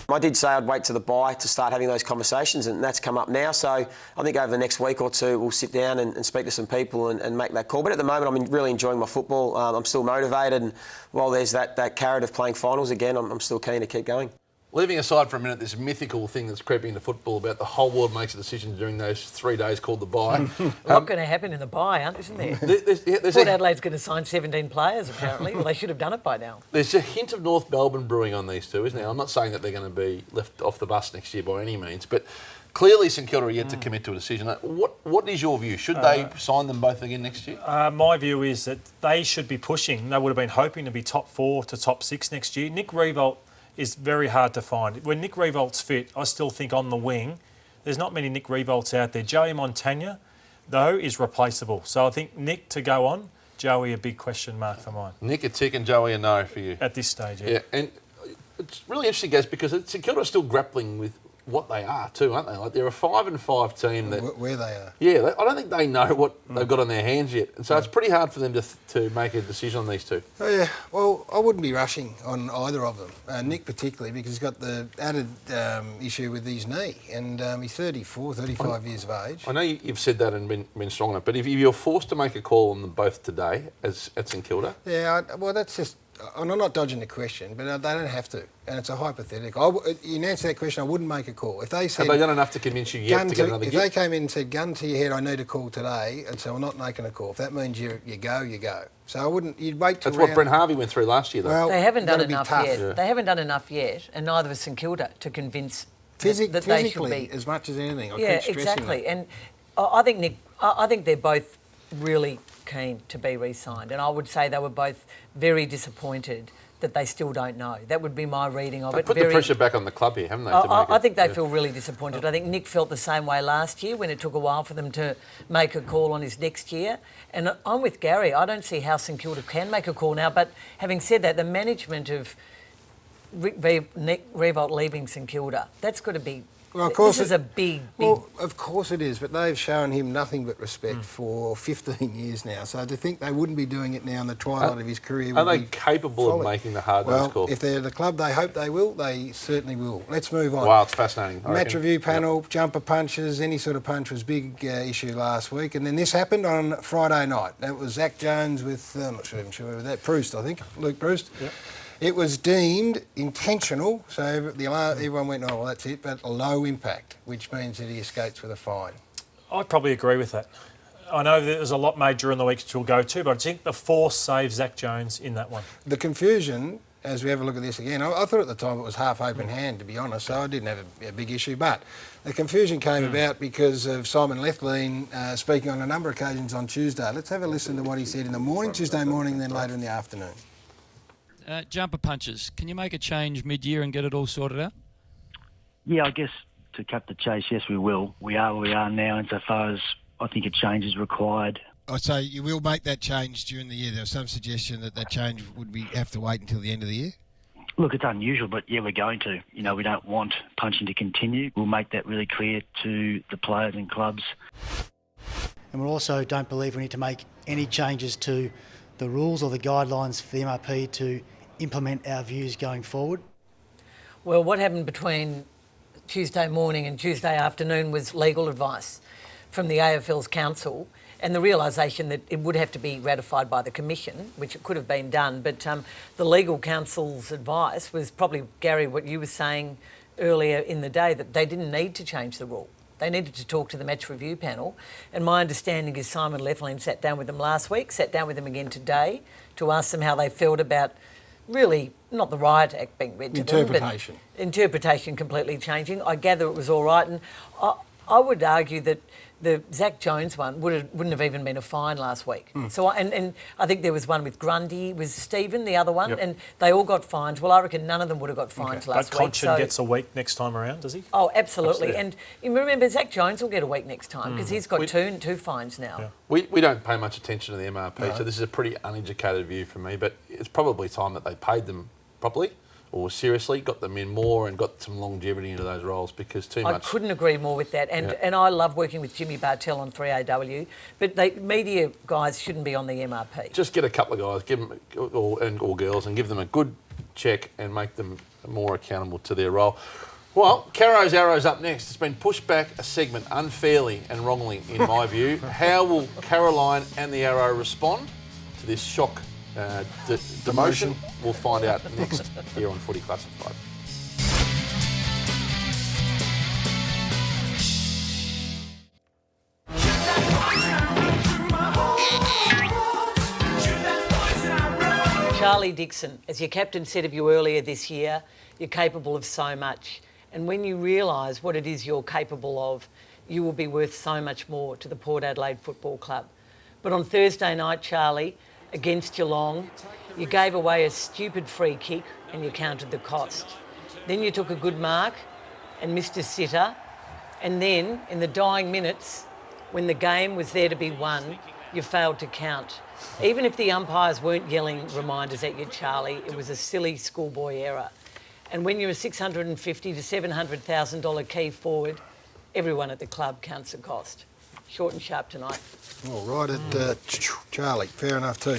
I did say I'd wait to the bye to start having those conversations, and that's come up now. So I think over the next week or two, we'll sit down and speak to some people and make that call. But at the moment, I'm really enjoying my football. I'm still motivated, and while there's that carrot of playing finals again, I'm still keen to keep going. Leaving aside for a minute this mythical thing that's creeping into football about the whole world makes a decision during those 3 days called the bye. What's going to happen in the bye, isn't there? Port Adelaide's going to sign 17 players, apparently. Well, they should have done it by now. There's a hint of North Melbourne brewing on these two, isn't there? I'm not saying that they're going to be left off the bus next year by any means, but clearly St Kilda are yet to commit to a decision. What is your view? Should they sign them both again next year? My view is that they should be pushing. They would have been hoping to be top 4 to top 6 next year. Nick Revolt is very hard to find. When Nick Revolt's fit, I still think on the wing, there's not many Nick Revolts out there. Joey Montagna, though, is replaceable. So I think Nick to go on, Joey a big question mark for mine. Nick a tick and Joey a no for you. At this stage, yeah. And it's really interesting, guys, because St Kilda are still grappling with what they are too, aren't they? Like they're a 5-5 team. Where they are. Yeah, I don't think they know what they've got on their hands yet. And so it's pretty hard for them to make a decision on these two. Oh, yeah, well, I wouldn't be rushing on either of them. Nick particularly, because he's got the added issue with his knee. And he's 34, 35 years of age. I know you've said that and been strong on it, but if you're forced to make a call on them both today at St Kilda... Yeah, well, that's just... I'm not dodging the question, but they don't have to, and it's a hypothetical. In answer to that question, I wouldn't make a call. If they said... Have they done enough to convince you yet to get another If gig? they came in and said, gun to your head, I need a call today, I'd say, I'm not making a call. If that means you go, you go. So I wouldn't... You'd wait till That's what Brent Harvey went through last year, though. Well, They haven't done enough tough. yet. Yeah. They haven't done enough yet, and neither has St Kilda to convince that they should Physically, be. as much as anything. I Yeah, keep stressing exactly. that. And I think, Nick, I think they're both really keen to be re-signed, and I would say they were both very disappointed that they still don't know. That would be my reading of They it. put the pressure back on the club here, haven't they? I think they feel really disappointed. I think Nick felt the same way last year when it took a while for them to make a call on his next year. And I'm with Gary. I don't see how St Kilda can make a call now. But having said that, the management of Nick Riewoldt leaving St Kilda, that's got to be... Well, of course this is a big... Well, of course it is, but they've shown him nothing but respect for 15 years now. So to think they wouldn't be doing it now in the twilight of his career Are would they be capable folly. of making the hard-nosed call? If they're the club they hope they will, they certainly will. Let's move on. Wow, it's fascinating. I Match reckon. review panel, jumper punches, any sort of punch was big issue last week. And then this happened on Friday night. That was Zach Jones with, I'm not even sure who that, Proust, I think, Luke Proust. Yep. It was deemed intentional, so everyone went, oh, well, that's it, but low impact, which means that he escapes with a fine. I'd probably agree with that. I know that there's a lot made during the week which we'll go to, but I think the force saved Zach Jones in that one. The confusion, as we have a look at this again, I thought at the time it was half open hand, to be honest, so I didn't have a big issue. But the confusion came about because of Simon Lethlean speaking on a number of occasions on Tuesday. Let's have a listen to what he said in the morning, Tuesday morning, and then later in the afternoon. Jumper punches. Can you make a change mid-year and get it all sorted out? Yeah, I guess to cut the chase, yes, we will. We are where we are now, insofar as I think a change is required. Oh, so you will make that change during the year. There was some suggestion that change would have to wait until the end of the year. Look, it's unusual, but yeah, we're going to. You know, we don't want punching to continue. We'll make that really clear to the players and clubs. And we also don't believe we need to make any changes to the rules or the guidelines for the MRP to implement our views going forward. Well, what happened between Tuesday morning and Tuesday afternoon was legal advice from the AFL's council and the realisation that it would have to be ratified by the Commission, which it could have been done. But the legal counsel's advice was probably, Gary, what you were saying earlier in the day, that they didn't need to change the rule. They needed to talk to the match review panel. And my understanding is Simon Lethlean sat down with them last week, sat down with them again today to ask them how they felt about really not the riot act being read to them, but interpretation completely changing. I gather it was all right. And I would argue that the Zach Jones one wouldn't have even been a fine last week. So and I think there was one with Grundy, was Stephen, the other one, and they all got fines. Well, I reckon none of them would have got fines last but week. Conchin gets a week next time around, does he? Oh, absolutely. And you remember, Zach Jones will get a week next time because he's got two fines now. Yeah. We don't pay much attention to the MRP, so this is a pretty uneducated view from me, but it's probably time that they paid them properly or seriously, got them in more and got some longevity into those roles, because too much... I couldn't agree more with that. And I love working with Jimmy Bartell on 3AW, but media guys shouldn't be on the MRP. Just get a couple of guys, give them, or girls, and give them a good check and make them more accountable to their role. Well, Caro's Arrow's up next. It's been pushed back a segment unfairly and wrongly, in my view. How will Caroline and the Arrow respond to this shock demotion? We'll find out next here on Footy Classified. Charlie Dixon, as your captain said of you earlier this year, you're capable of so much. And when you realise what it is you're capable of, you will be worth so much more to the Port Adelaide Football Club. But on Thursday night, Charlie, against Geelong, you gave away a stupid free kick and you counted the cost. Then you took a good mark and missed a sitter. And then, in the dying minutes, when the game was there to be won, you failed to count. Even if the umpires weren't yelling reminders at you, Charlie, it was a silly schoolboy error. And when you're a $650,000 to $700,000 key forward, everyone at the club counts the cost. Short and sharp tonight. All right, Charlie. Fair enough too.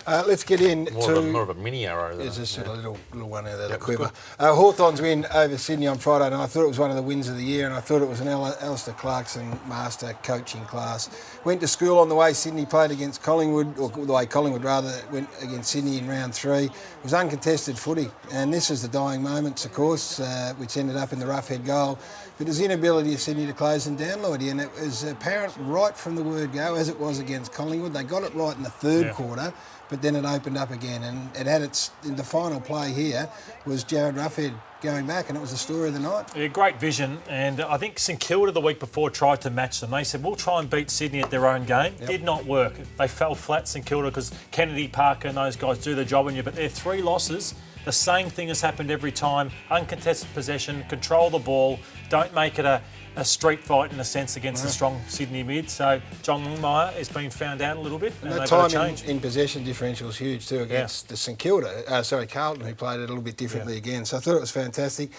Let's get in more of a mini arrow. There's just a little one out of the quiver. Hawthorn's win over Sydney on Friday night. I thought it was one of the wins of the year, and I thought it was an Alistair Clarkson master coaching class. Went to school on the way Sydney played against Collingwood, or the way Collingwood rather went against Sydney in round 3. It was uncontested footy, and this is the dying moments, of course, which ended up in the roughhead goal. But it was the inability of Sydney to close them down, Lloydie, and it was apparent right from the word go, as it was against Collingwood. They got it right in the third quarter, but then it opened up again, and it had in the final play here was Jared Roughhead going back, and it was the story of the night. Yeah, great vision, and I think St Kilda the week before tried to match them. They said, we'll try and beat Sydney at their own game. Did not work. They fell flat, St Kilda, because Kennedy, Parker and those guys do their job on you, but their 3 losses, the same thing has happened every time. Uncontested possession, control the ball, don't make it a street fight in a sense against the strong Sydney mid. So John Longmire has been found out a little bit, and that they've time got to change. in possession differential was huge too against the St Kilda, Carlton, who played it a little bit differently again. So I thought it was fantastic.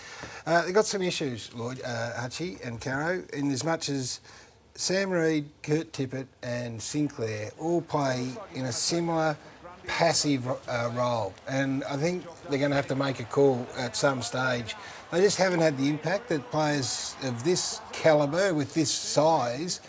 They've got some issues, Lloyd, Hutchie and Caro, in as much as Sam Reid, Kurt Tippett and Sinclair all play in a similar passive role, and I think they're going to have to make a call at some stage. They just haven't had the impact that players of this calibre, with this size,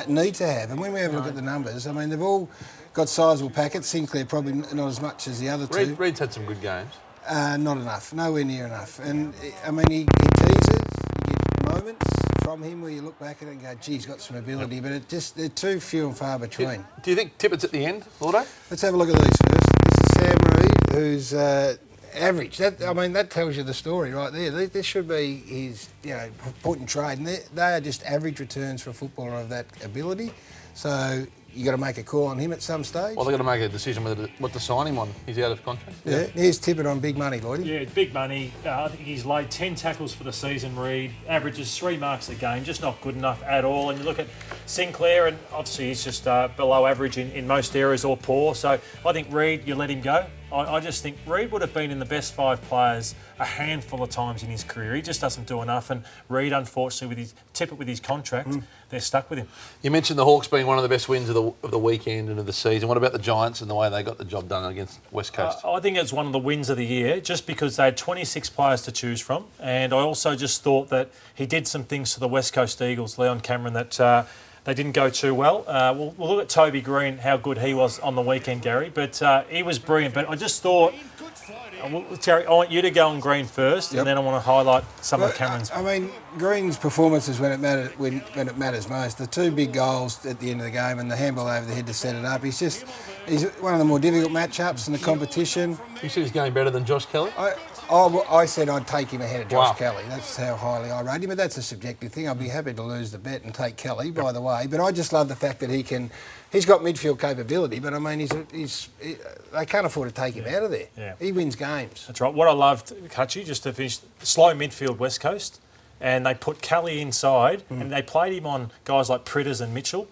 need to have. And when we have a look at the numbers, I mean, they've all got sizable packets. Sinclair probably not as much as the other two. Reid's had some good games. Not enough, nowhere near enough. And I mean, he teases, you get moments from him where you look back at it and go, gee, he's got some ability, but they're too few and far between. Do you think Tippett's at the end, Lordo? Let's have a look at these first. This is Sam Reid, who's average. That tells you the story right there. This should be his, point and trade, and they are just average returns for a footballer of that ability. So you got to make a call on him at some stage. Well, they've got to make a decision what to sign him on. He's out of contract. Yeah. Here's Tippett on big money, Lloydie. Yeah, big money. I think he's laid 10 tackles for the season, Reid. Averages 3 marks a game, just not good enough at all. And you look at Sinclair, and obviously he's just below average in most areas or poor. So I think Reid, you let him go. I just think Reid would have been in the best 5 players a handful of times in his career. He just doesn't do enough. And Reid, unfortunately, with Tippett with his contract, they're stuck with him. You mentioned the Hawks being one of the best wins of the weekend and of the season. What about the Giants and the way they got the job done against West Coast? I think it's one of the wins of the year, just because they had 26 players to choose from. And I also just thought that he did some things to the West Coast Eagles, Leon Cameron, that they didn't go too well. We'll look at Toby Green, how good he was on the weekend, Gary. But he was brilliant. But I just thought, Terry, I want you to go on Green first, and then I want to highlight some of Cameron's. I mean, Green's performances when it matters most. The 2 big goals at the end of the game and the handball over the head to set it up. He's one of the more difficult matchups in the competition. You said he's going better than Josh Kelly? I said I'd take him ahead of Josh Kelly. That's how highly I rate him, but that's a subjective thing. I'd be happy to lose the bet and take Kelly, by the way. But I just love the fact that he's got midfield capability, but I mean, they can't afford to take him out of there. Yeah. He wins games. That's right. What I loved, Hutchie, just to finish, slow midfield West Coast, and they put Kelly inside, and they played him on guys like Pritters and Mitchell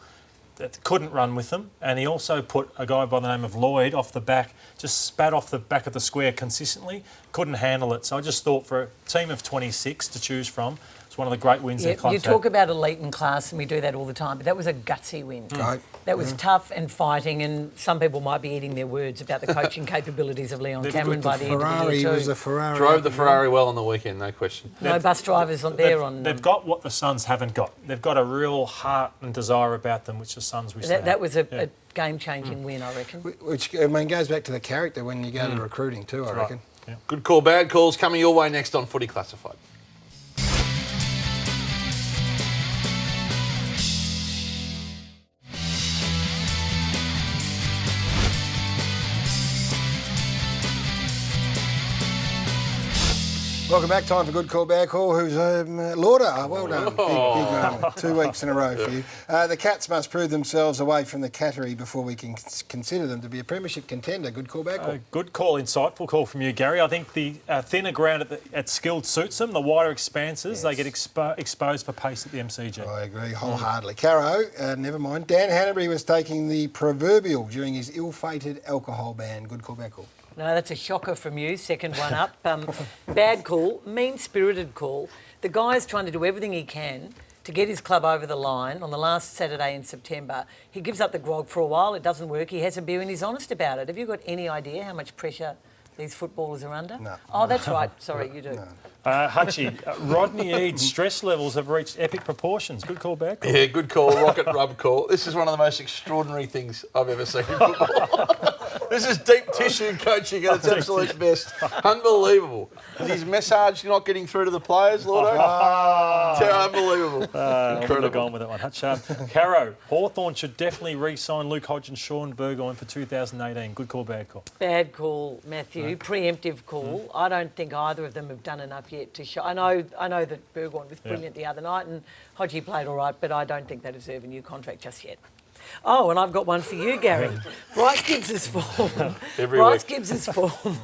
that couldn't run with them, and he also put a guy by the name of Lloyd off the back, just spat off the back of the square consistently, couldn't handle it. So I just thought for a team of 26 to choose from, it's one of the great wins in clubs. You talk about elite in class, and we do that all the time, but that was a gutsy win. Right. That was tough and fighting, and some people might be eating their words about the coaching capabilities of Leon Cameron by the end of the year too. Drove the Ferrari well on the weekend, no question. No bus drivers on there. They've got what the Suns haven't got. They've got a real heart and desire about them, which the Suns wish they had. That was a game-changing win, I reckon. Which, I mean, goes back to the character when you go to recruiting too, I reckon. Yeah. Good call, bad calls coming your way next on Footy Classified. Welcome back. Time for Good Call, Bad Call. Who's Lauder? Well done. Big moment. 2 weeks in a row for you. The Cats must prove themselves away from the Cattery before we can consider them to be a premiership contender. Good call, bad call. Good call, insightful call from you, Gary. I think the thinner ground at Skilled suits them. The wider expanses, they get exposed for pace at the MCG. I agree wholeheartedly. Caro, never mind. Dan Hanbury was taking the proverbial during his ill-fated alcohol ban. Good call, bad call. No, that's a shocker from you. Second one up. Bad call, mean-spirited call. The guy's trying to do everything he can to get his club over the line on the last Saturday in September. He gives up the grog for a while, it doesn't work, he has a beer and he's honest about it. Have you got any idea how much pressure these footballers are under? No. Oh, that's right. Sorry, you do. No. Hutchie, Rodney Eade's stress levels have reached epic proportions. Good call, bad call. Yeah, good call, rocket rub call. This is one of the most extraordinary things I've ever seen in football. This is deep tissue coaching at its absolute best. Unbelievable. Is his message not getting through to the players, Lordo? Unbelievable. I would have gone with that one. Hutch, Caro, Hawthorn should definitely re-sign Luke Hodge and Sean Burgoyne for 2018. Good call, bad call? Bad call, Matthew. Preemptive call. I don't think either of them have done enough yet to show. I know that Burgoyne was brilliant the other night and Hodgie played all right, but I don't think they deserve a new contract just yet. Oh, and I've got one for you, Gary. Bryce Gibbs' form. Bryce Gibbs' form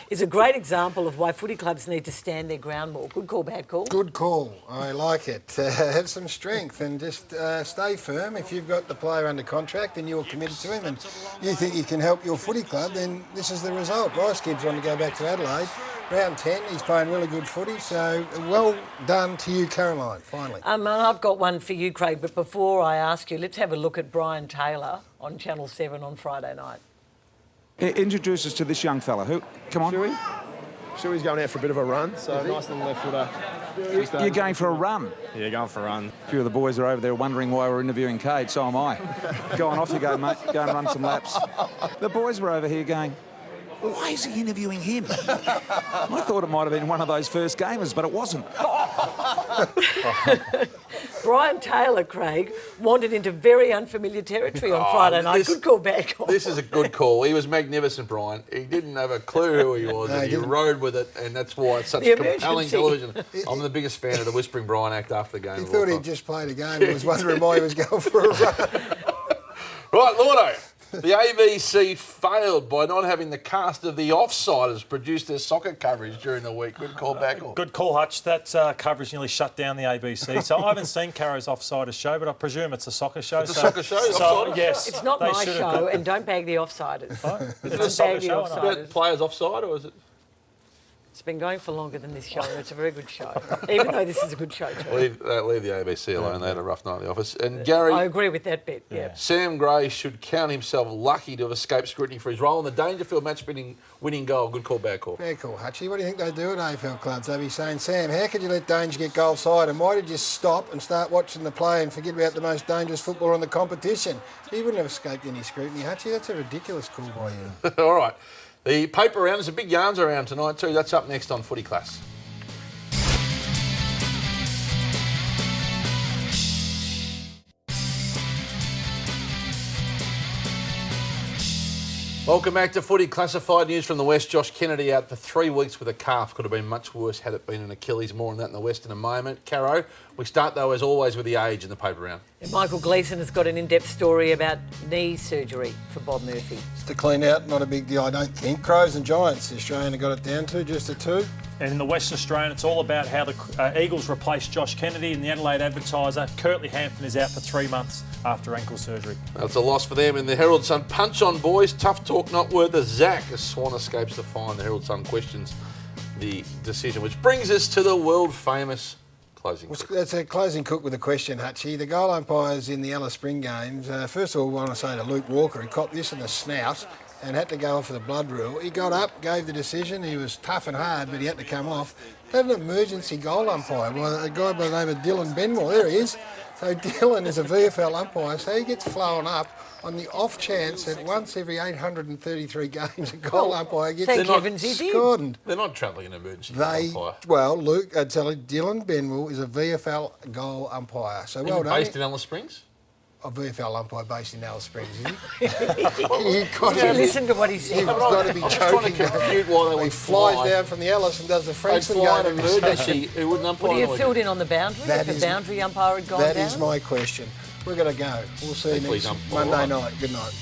is a great example of why footy clubs need to stand their ground more. Good call, bad call? Good call. I like it. Have some strength and just stay firm. If you've got the player under contract and you're committed to him and you think you can help your footy club, then this is the result. Bryce Gibbs wanted to go back to Adelaide. Round 10, he's playing really good footy, so well done to you, Caroline, finally. And I've got one for you, Craig, but before I ask you, let's have a look at Brian Taylor on Channel 7 on Friday night. Introduce us to this young fella. Who? Come on. Shuey's going out for a bit of a run, so nice little left footer. You're going for a run? Yeah, going for a run. A few of the boys are over there wondering why we're interviewing Cade, so am I. Go on, off you go, mate. Go and run some laps. The boys were over here going, why is he interviewing him? I thought it might have been one of those first gamers, but it wasn't. Brian Taylor, Craig, wandered into very unfamiliar territory on Friday night. Good call, bad call. This is a good call. He was magnificent, Brian. He didn't have a clue who he was, and he rode with it, and that's why it's such compelling television. I'm the biggest fan of the Whispering Brian act after the game. He thought he'd just played a game and was wondering why he was going for a run. Right, Lordo. The ABC failed by not having the cast of The Offsiders produce their soccer coverage during the week. Good call, back. Good call, Hutch. That coverage nearly shut down the ABC. So I haven't seen Caro's Offsiders show, but I presume it's a soccer show. It's a soccer show? So, yes. It's not my show, and don't bag the Offsiders. Is it a soccer show? Is it players offside, or is it? It's been going for longer than this show, and it's a very good show, even though this is a good show too. Leave the ABC alone. They had a rough night in the office. And Gary... I agree with that bit, yeah. Sam Gray should count himself lucky to have escaped scrutiny for his role in the Dangerfield match-winning goal. Good call, bad call. Bad call, Hutchie. What do you think they do at AFL clubs? They'll be saying, Sam, how could you let Danger get goal side, and why did you stop and start watching the play and forget about the most dangerous footballer in the competition? He wouldn't have escaped any scrutiny, Hutchie. That's a ridiculous call by you. All right. The paper round, there's a big yarns around tonight too. That's up next on Footy Class. Welcome back to Footy. Classified news from the West. Josh Kennedy out for 3 weeks with a calf. Could have been much worse had it been an Achilles. More on that in the West in a moment. Caro, we start though as always with the age in the paper round. And Michael Gleeson has got an in-depth story about knee surgery for Bob Murphy. It's to clean out, not a big deal, I don't think. Crows and Giants, the Australian have got it down to just a 2. And in the West Australian, it's all about how the Eagles replaced Josh Kennedy, and the Adelaide Advertiser, Curtly Hampton, is out for 3 months after ankle surgery. That's a loss for them. In the Herald Sun, punch on boys, tough talk not worth a Zach as Swan escapes the fine. The Herald Sun questions the decision, which brings us to the world famous closing cook. That's a closing cook with a question, Hutchie. The goal umpires in the Alice Spring games, first of all, I want to say to Luke Walker, he copped this in the snout and had to go off for the blood rule. He got up, gave the decision. He was tough and hard, but he had to come off. They had an emergency goal umpire, a guy by the name of Dylan Benmore. There he is. So Dylan is a VFL umpire, so he gets flown up on the off chance that once every 833 games a goal umpire gets scored. They're not travelling an emergency umpire. Well, Luke, I'd tell you, Dylan Benmore is a VFL goal umpire. So well done. Based in Alice Springs? A VFL umpire based in Alice Springs, is he? Listen to what he said. You've got to be joking. He flies down from the Alice and does the Frankston game. Emergency. Who wouldn't umpire? Would he have filled in on the boundary if the boundary umpire had gone down? That is my question. We're going to go. We'll see you next Monday night. Good night.